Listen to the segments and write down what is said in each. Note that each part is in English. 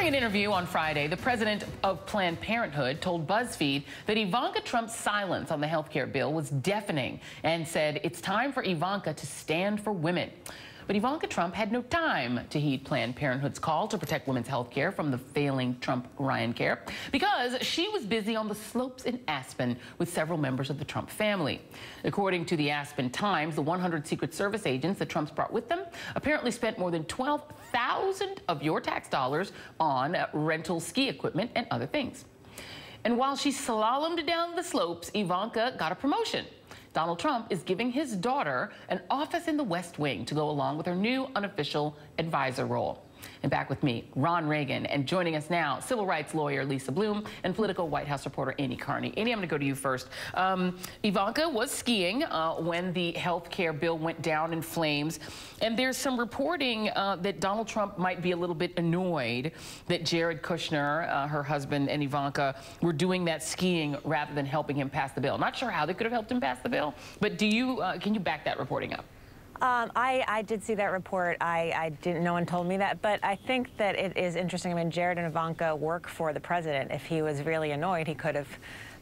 During an interview on Friday, the president of Planned Parenthood told BuzzFeed that Ivanka Trump's silence on the health care bill was deafening and said it's time for Ivanka to stand for women. But Ivanka Trump had no time to heed Planned Parenthood's call to protect women's health care from the failing Trump-Ryan care because she was busy on the slopes in Aspen with several members of the Trump family. According to the Aspen Times, the 100 Secret Service agents that Trump's brought with them apparently spent more than 12,000 of your tax dollars on rental ski equipment and other things. And while she slalomed down the slopes, Ivanka got a promotion. Donald Trump is giving his daughter an office in the West Wing to go along with her new unofficial advisor role. And back with me, Ron Reagan, and joining us now, civil rights lawyer Lisa Bloom and political White House reporter Amy Carney. Amy, I'm going to go to you first. Ivanka was skiing when the health care bill went down in flames, and there's some reporting that Donald Trump might be a little bit annoyed that Jared Kushner, her husband, and Ivanka were doing that skiing rather than helping him pass the bill. Not sure how they could have helped him pass the bill, but do you can you back that reporting up? I did see that report. I didn't. No one told me that, but I think that it is interesting. I mean, Jared and Ivanka work for the president. If he was really annoyed, he could have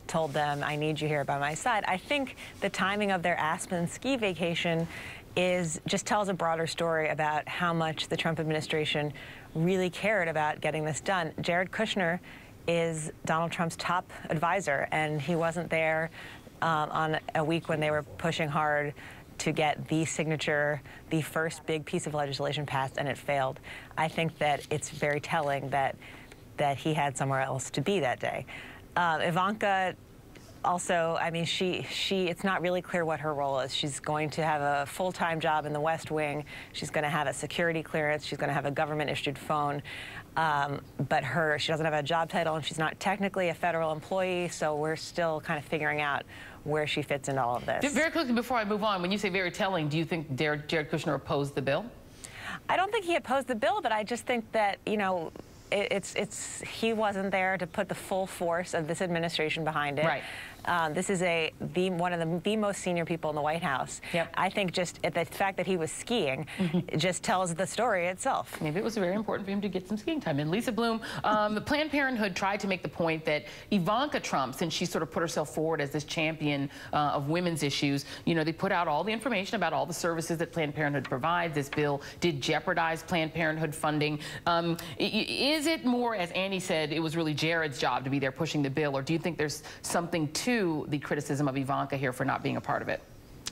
told them, "I need you here by my side." I think the timing of their Aspen ski vacation just tells a broader story about how much the Trump administration really cared about getting this done. Jared Kushner is Donald Trump's top advisor, and he wasn't there on a week when they were pushing hard to get the signature, the first big piece of legislation passed, and it failed. I think that it's very telling that he had somewhere else to be that day. Ivanka also, I mean, it's not really clear what her role is. She's going to have a full-time job in the West Wing. She's going to have a security clearance. She's going to have a government-issued phone. But she doesn't have a job title, and she's not technically a federal employee, so we're still kind of figuring out where she fits into all of this. Very quickly before I move on, when you say very telling, do you think Jared Kushner opposed the bill? I don't think he opposed the bill, but I just think that, you know, he wasn't there to put the full force of this administration behind it. Right. This is one of the most senior people in the White House. Yep. I think just the fact that he was skiing it just tells the story itself. Maybe it was very important for him to get some skiing time. And Lisa Bloom, the Planned Parenthood tried to make the point that Ivanka Trump, since she sort of put herself forward as this champion of women's issues, you know, they put out all the information about all the services that Planned Parenthood provides. This bill did jeopardize Planned Parenthood funding. Is it more, as Annie said, it was really Jared's job to be there pushing the bill, or do you think there's something to the criticism of Ivanka here for not being a part of it?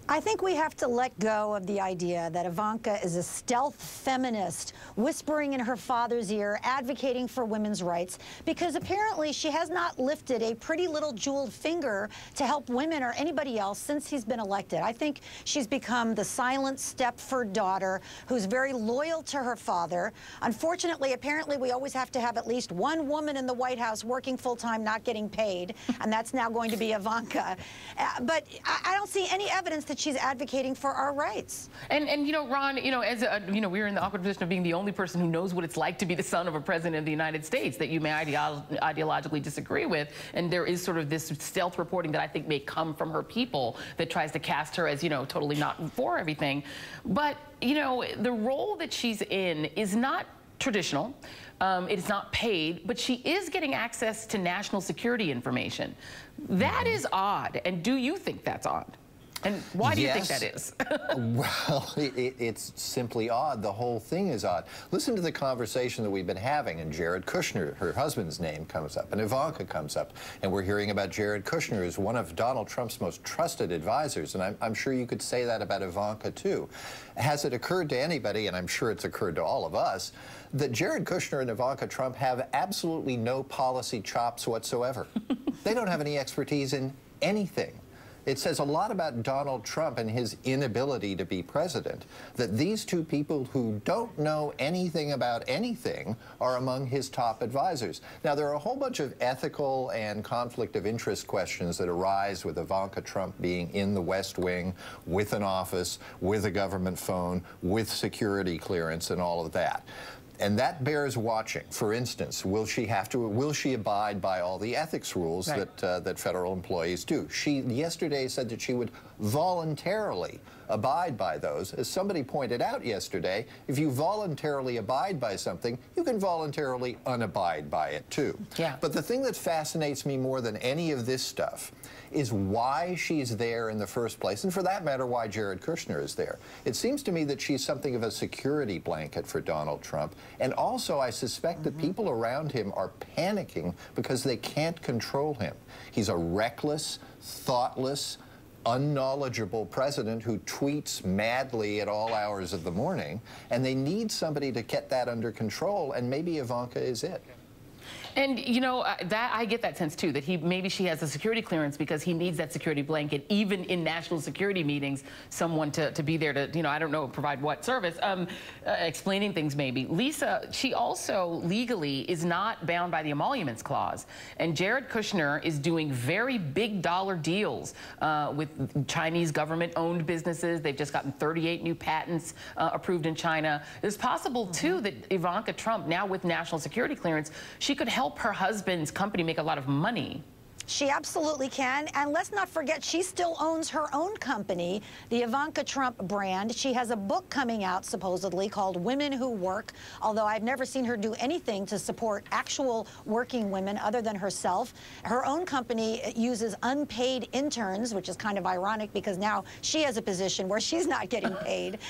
I think we have to let go of the idea that Ivanka is a stealth feminist whispering in her father's ear, advocating for women's rights, because apparently she has not lifted a pretty little jeweled finger to help women or anybody else since he's been elected. I think she's become the silent Stepford daughter who's very loyal to her father. Unfortunately, apparently we always have to have at least one woman in the White House working full-time, not getting paid, and that's now going to be Ivanka. But I don't see any evidence that she's advocating for our rights. And you know, Ron, you know, as you know, we're in the awkward position of being the only person who knows what it's like to be the son of a president of the United States that you may ideologically disagree with. And there is sort of this stealth reporting that I think may come from her people that tries to cast her as, you know, totally not for everything. But, you know, the role that she's in is not traditional. It is not paid, but she is getting access to national security information. That is odd. And do you think that's odd? And why do you think that is? Well, it's simply odd. The whole thing is odd. Listen to the conversation that we've been having, and Jared Kushner, her husband's name, comes up, and Ivanka comes up, and we're hearing about Jared Kushner as one of Donald Trump's most trusted advisors, and I'm sure you could say that about Ivanka, too. Has it occurred to anybody, and I'm sure it's occurred to all of us, that Jared Kushner and Ivanka Trump have absolutely no policy chops whatsoever? They don't have any expertise in anything. It says a lot about Donald Trump and his inability to be president, that these two people who don't know anything about anything are among his top advisors. Now, there are a whole bunch of ethical and conflict of interest questions that arise with Ivanka Trump being in the West Wing, with an office, with a government phone, with security clearance and all of that. And that bears watching. For instance, will she abide by all the ethics rules that federal employees do? She yesterday said that she would voluntarily abide by those. As somebody pointed out yesterday, if you voluntarily abide by something, you can voluntarily unabide by it too. Yeah. But the thing that fascinates me more than any of this stuff is why she's there in the first place, and for that matter, why Jared Kushner is there. It seems to me that she's something of a security blanket for Donald Trump, and also I suspect that people around him are panicking because they can't control him. He's a reckless, thoughtless, unknowledgeable president who tweets madly at all hours of the morning, and they need somebody to get that under control, and maybe Ivanka is it. And, you know, that I get that sense, too, that maybe she has a security clearance because he needs that security blanket, even in national security meetings, someone to be there to, you know, I don't know, provide what service, explaining things maybe. Lisa, she also legally is not bound by the emoluments clause. And Jared Kushner is doing very big dollar deals with Chinese government-owned businesses. They've just gotten 38 new patents approved in China. It's possible, too, that Ivanka Trump, now with national security clearance, she could help her husband's company make a lot of money. She absolutely can. And let's not forget, she still owns her own company, the Invanka Trump brand. She has a book coming out, supposedly, called Women Who Work, although I've never seen her do anything to support actual working women other than herself. Her own company uses unpaid interns, which is kind of ironic because now she has a position where she's not getting paid.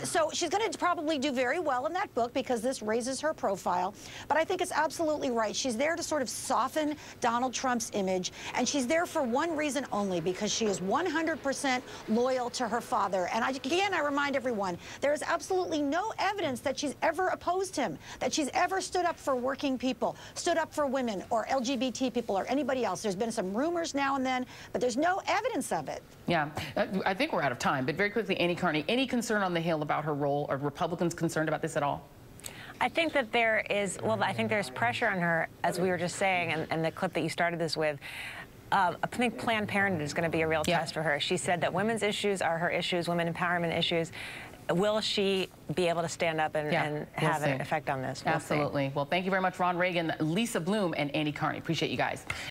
So she's going to probably do very well in that book because this raises her profile. But I think it's absolutely right. She's there to sort of soften Donald Trump's image. And she's there for one reason only, because she is 100% loyal to her father. And again, I remind everyone, there is absolutely no evidence that she's ever opposed him, that she's ever stood up for working people, stood up for women or LGBT people or anybody else. There's been some rumors now and then, but there's no evidence of it. Yeah, I think we're out of time. But very quickly, Annie Carney, any concern on the Hill about her role? Are Republicans concerned about this at all? I think that there is, well, I think there's pressure on her, as we were just saying, and the clip that you started this with. I think Planned Parenthood is going to be a real test for her. She said that women's issues are her issues, women empowerment issues. Will she be able to stand up and have an effect on this? Absolutely. Well, thank you very much, Ron Reagan, Lisa Bloom, and Annie Carney. Appreciate you guys.